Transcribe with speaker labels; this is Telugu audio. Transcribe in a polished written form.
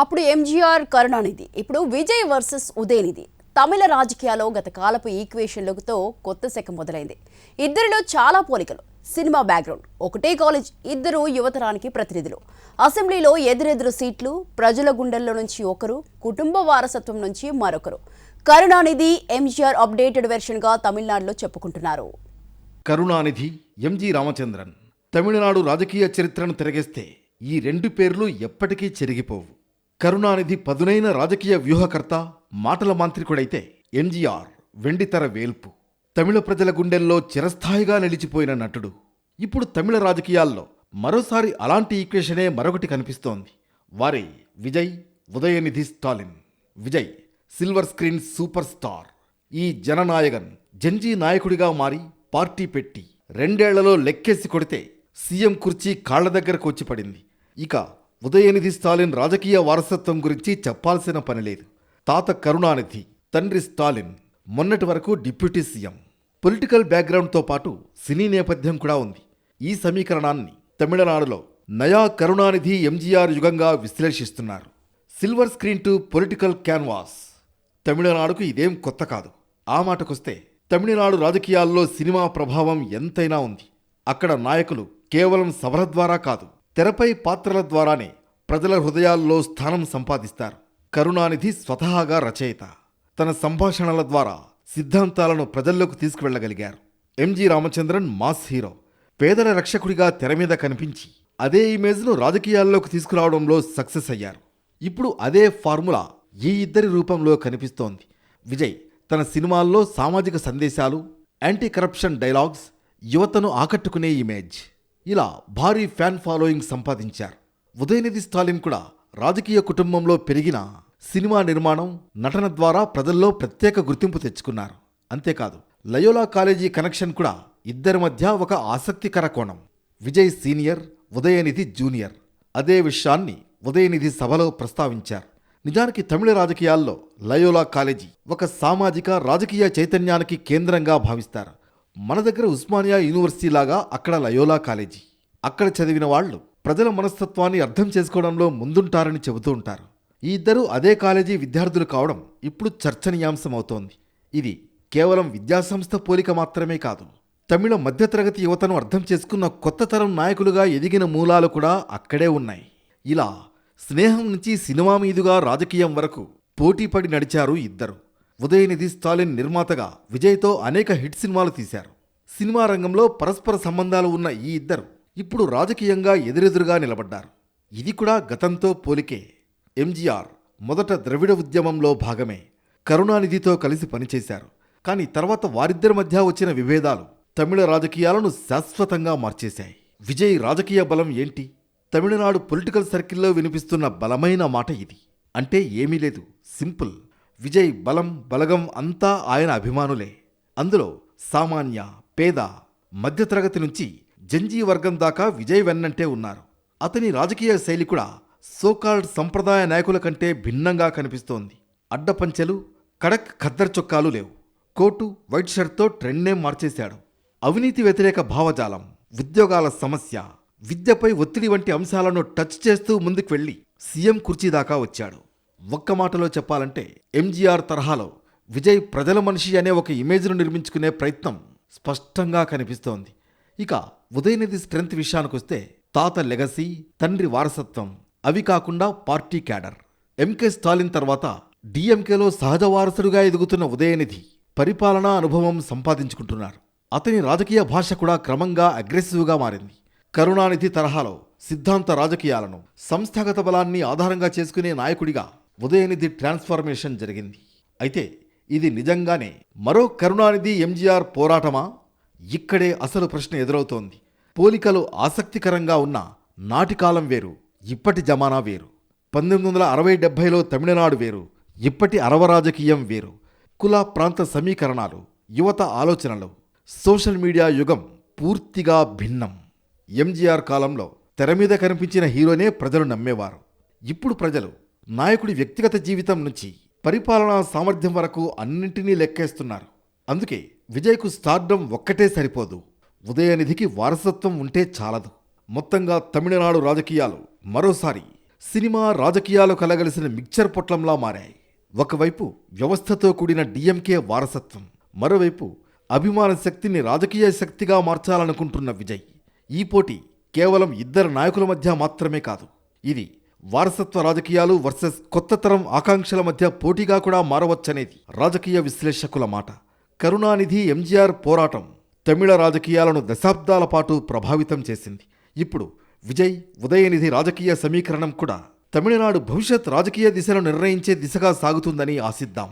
Speaker 1: అప్పుడు ఎంజీఆర్ కరుణానిధి, ఇప్పుడు విజయ్ వర్సెస్ ఉదయనిధి. తమిళ రాజకీయాల్లో గత కాలపు ఈక్వేషన్లతో కొత్త శకం మొదలైంది. ఇద్దరిలో చాలా పోలికలు. సినిమా బ్యాక్గ్రౌండ్, ఒకటే కాలేజ్, ఇద్దరు యువతరానికి ప్రతినిధులు. అసెంబ్లీలో ఎదురెదురు సీట్లు, ప్రజల గుండెల్లో నుంచి ఒకరు, కుటుంబ వారసత్వం నుంచి మరొకరు. కరుణానిధి ఎంజీఆర్ అప్డేటెడ్ వెర్షన్గా తమిళనాడులో చెప్పుకుంటున్నారు.
Speaker 2: కరుణానిధి, ఎంజి రామచంద్రన్. తమిళనాడు రాజకీయ చరిత్రను తిరగేస్తే ఈ రెండు పేర్లు ఎప్పటికీ చెరిగిపోవు. కరుణానిధి పదునైన రాజకీయ వ్యూహకర్త, మాటల మాంత్రికుడైతే ఎంజీఆర్ వెండితెర వేల్పు. తమిళ ప్రజల గుండెల్లో చిరస్థాయిగా నిలిచిపోయిన నటుడు. ఇప్పుడు తమిళ రాజకీయాల్లో మరోసారి అలాంటి ఈక్వేషనే మరొకటి కనిపిస్తోంది. వారే Vijay, Udhayanidhi Stalin. Vijay silver screen super star. ఈ జననాయకన్ జంజీ నాయకుడిగా మారి పార్టీ పెట్టి 2 ఏళ్లలో లెక్కేసి కొడితే సీఎం కుర్చీ కాళ్ల దగ్గరకు వచ్చి పడింది. ఇక ఉదయనిధి స్టాలిన్ రాజకీయ వారసత్వం గురించి చెప్పాల్సిన పనిలేదు. తాత కరుణానిధి, తండ్రి స్టాలిన్ మొన్నటి వరకు డిప్యూటీ సీఎం. పొలిటికల్ బ్యాక్గ్రౌండ్తో పాటు సినీ నేపథ్యం కూడా ఉంది. ఈ సమీకరణాన్ని తమిళనాడులో నయా కరుణానిధి ఎంజీఆర్ యుగంగా విశ్లేషిస్తున్నారు. Silver screen to political canvas. తమిళనాడుకు ఇదేం కొత్త కాదు. ఆ మాటకొస్తే తమిళనాడు రాజకీయాల్లో సినిమా ప్రభావం ఎంతైనా ఉంది. అక్కడ నాయకులు కేవలం సభల ద్వారా కాదు, తెరపై పాత్రల ద్వారానే ప్రజల హృదయాల్లో స్థానం సంపాదిస్తారు. కరుణానిధి స్వతహాగా రచయిత. తన సంభాషణల ద్వారా సిద్ధాంతాలను ప్రజల్లోకి తీసుకువెళ్లగలిగారు. MG Ramachandran mass hero. పేదల రక్షకుడిగా తెర మీద కనిపించి అదే ఇమేజ్ను రాజకీయాల్లోకి తీసుకురావడంలో సక్సెస్ అయ్యారు. ఇప్పుడు అదే ఫార్ములా ఈ ఇద్దరి రూపంలో కనిపిస్తోంది. విజయ్ తన సినిమాల్లో సామాజిక సందేశాలు, యాంటీ కరప్షన్ డైలాగ్స్, యువతను ఆకట్టుకునే ఇమేజ్, ఇలా భారీ ఫ్యాన్ ఫాలోయింగ్ సంపాదించారు. ఉదయనిధి స్టాలిన్ కూడా రాజకీయ కుటుంబంలో పెరిగిన సినిమా నిర్మాణం, నటన ద్వారా ప్రజల్లో ప్రత్యేక గుర్తింపు తెచ్చుకున్నారు. అంతేకాదు, లయోలా కాలేజీ కనెక్షన్ కూడా ఇద్దరి మధ్య ఒక ఆసక్తికర కోణం. Vijay senior, Udhayanidhi junior. అదే విషయాన్ని ఉదయనిధి సభలో ప్రస్తావించారు. నిజానికి తమిళ రాజకీయాల్లో లయోలా కాలేజీ ఒక సామాజిక రాజకీయ చైతన్యానికి కేంద్రంగా భావిస్తారు. మన దగ్గర ఉస్మానియా యూనివర్సిటీ లాగా అక్కడ లయోలా కాలేజీ. అక్కడ చదివిన వాళ్ళు ప్రజల మనస్తత్వాన్ని అర్థం చేసుకోవడంలో ముందుంటారని చెబుతూ ఉంటారు. ఈ ఇద్దరూ అదే కాలేజీ విద్యార్థులు కావడం ఇప్పుడు చర్చనీయాంశమవుతోంది. ఇది కేవలం విద్యాసంస్థ పోలిక మాత్రమే కాదు. తమిళ మధ్యతరగతి యువతను అర్థం చేసుకున్న కొత్త తరం నాయకులుగా ఎదిగిన మూలాలు కూడా అక్కడే ఉన్నాయి. ఇలా స్నేహం నుంచి సినిమా మీదుగా రాజకీయం వరకు పోటీపడి నడిచారు ఇద్దరు. ఉదయనిధి స్టాలిన్ నిర్మాతగా విజయ్తో అనేక హిట్ సినిమాలు తీశారు. సినిమా రంగంలో పరస్పర సంబంధాలు ఉన్న ఈ ఇద్దరు ఇప్పుడు రాజకీయంగా ఎదురెదురుగా నిలబడ్డారు. ఇది కూడా గతంతో పోలికే. ఎంజీఆర్ మొదట ద్రవిడ ఉద్యమంలో భాగమే. కరుణానిధితో కలిసి పనిచేశారు. కానీ తర్వాత వారిద్దరి మధ్య వచ్చిన విభేదాలు తమిళ రాజకీయాలను శాశ్వతంగా మార్చేశాయి. విజయ్ రాజకీయ బలం ఏంటి? తమిళనాడు పొలిటికల్ సర్కిల్లో వినిపిస్తున్న బలమైన మాట ఇది. అంటే ఏమీ లేదు, సింపుల్. విజయ్ బలం, బలగం అంతా ఆయన అభిమానులే. అందులో సామాన్య, పేద, మధ్యతరగతి నుంచి జంజీ వర్గం దాకా విజయ్ వెన్నంటే ఉన్నారు. అతని రాజకీయ శైలి కూడా సోకాల్డ్ సంప్రదాయ నాయకుల కంటే భిన్నంగా కనిపిస్తోంది. అడ్డపంచెలు, కడక్ ఖద్దర్ చొక్కాలు లేవు. కోటు, వైట్ షర్ట్తో ట్రెండ్నే మార్చేశాడు. అవినీతి వ్యతిరేక భావజాలం, ఉద్యోగాల సమస్య, విద్యపై ఒత్తిడి వంటి అంశాలను టచ్ చేస్తూ ముందుకు వెళ్లి సీఎం కుర్చీ దాకా వచ్చాడు. ఒక్క మాటలో చెప్పాలంటే ఎంజీఆర్ తరహాలో విజయ్ ప్రజల మనిషి అనే ఒక ఇమేజ్ను నిర్మించుకునే ప్రయత్నం స్పష్టంగా కనిపిస్తోంది. ఇక ఉదయనిధి స్ట్రెంత్ విషయానికొస్తే తాత లెగసీ, తండ్రి వారసత్వం, అవి కాకుండా పార్టీ క్యాడర్. ఎంకే స్టాలిన్ తర్వాత డిఎంకేలో సహజ వారసుడుగా ఎదుగుతున్న ఉదయనిధి పరిపాలనా అనుభవం సంపాదించుకుంటున్నారు. అతని రాజకీయ భాష కూడా క్రమంగా అగ్రెసివ్గా మారింది. కరుణానిధి తరహాలో సిద్ధాంత రాజకీయాలను, సంస్థాగత బలాన్ని ఆధారంగా చేసుకునే నాయకుడిగా ఉదయనిధి ట్రాన్స్ఫర్మేషన్ జరిగింది. అయితే ఇది నిజంగానే మరో కరుణానిధి ఎంజీఆర్ పోరాటమా? ఇక్కడే అసలు ప్రశ్న ఎదురవుతోంది. పోలికలు ఆసక్తికరంగా ఉన్న నాటి కాలం వేరు, ఇప్పటి జమానా వేరు. 1960-70లో తమిళనాడు వేరు, ఇప్పటి అరవ రాజకీయం వేరు. కుల ప్రాంత సమీకరణాలు, యువత ఆలోచనలు, సోషల్ మీడియా యుగం పూర్తిగా భిన్నం. ఎంజీఆర్ కాలంలో తెర మీద కనిపించిన హీరోనే ప్రజలు నమ్మేవారు. ఇప్పుడు ప్రజలు నాయకుడి వ్యక్తిగత జీవితం నుంచి పరిపాలనా సామర్థ్యం వరకు అన్నింటినీ లెక్కేస్తున్నారు. అందుకే విజయ్కు స్టార్డమ్ ఒక్కటే సరిపోదు, ఉదయనిధికి వారసత్వం ఉంటే చాలదు. మొత్తంగా తమిళనాడు రాజకీయాలు మరోసారి సినిమా రాజకీయాలు కలగలిసిన మిక్చర్ పొట్లంలా మారాయి. ఒకవైపు వ్యవస్థతో కూడిన డిఎంకే వారసత్వం, మరోవైపు అభిమాన శక్తిని రాజకీయ శక్తిగా మార్చాలనుకుంటున్న విజయ్. ఈ పోటీ కేవలం ఇద్దరు నాయకుల మధ్య మాత్రమే కాదు, ఇది వారసత్వ రాజకీయాలు వర్సెస్ కొత్త తరం ఆకాంక్షల మధ్య పోటీగా కూడా మారవచ్చనేది రాజకీయ విశ్లేషకుల మాట. కరుణానిధి ఎంజీఆర్ పోరాటం తమిళ రాజకీయాలను దశాబ్దాల పాటు ప్రభావితం చేసింది. ఇప్పుడు విజయ్ ఉదయనిధి రాజకీయ సమీకరణం కూడా తమిళనాడు భవిష్యత్ రాజకీయ దిశను నిర్ణయించే దిశగా సాగుతుందని ఆశిద్దాం.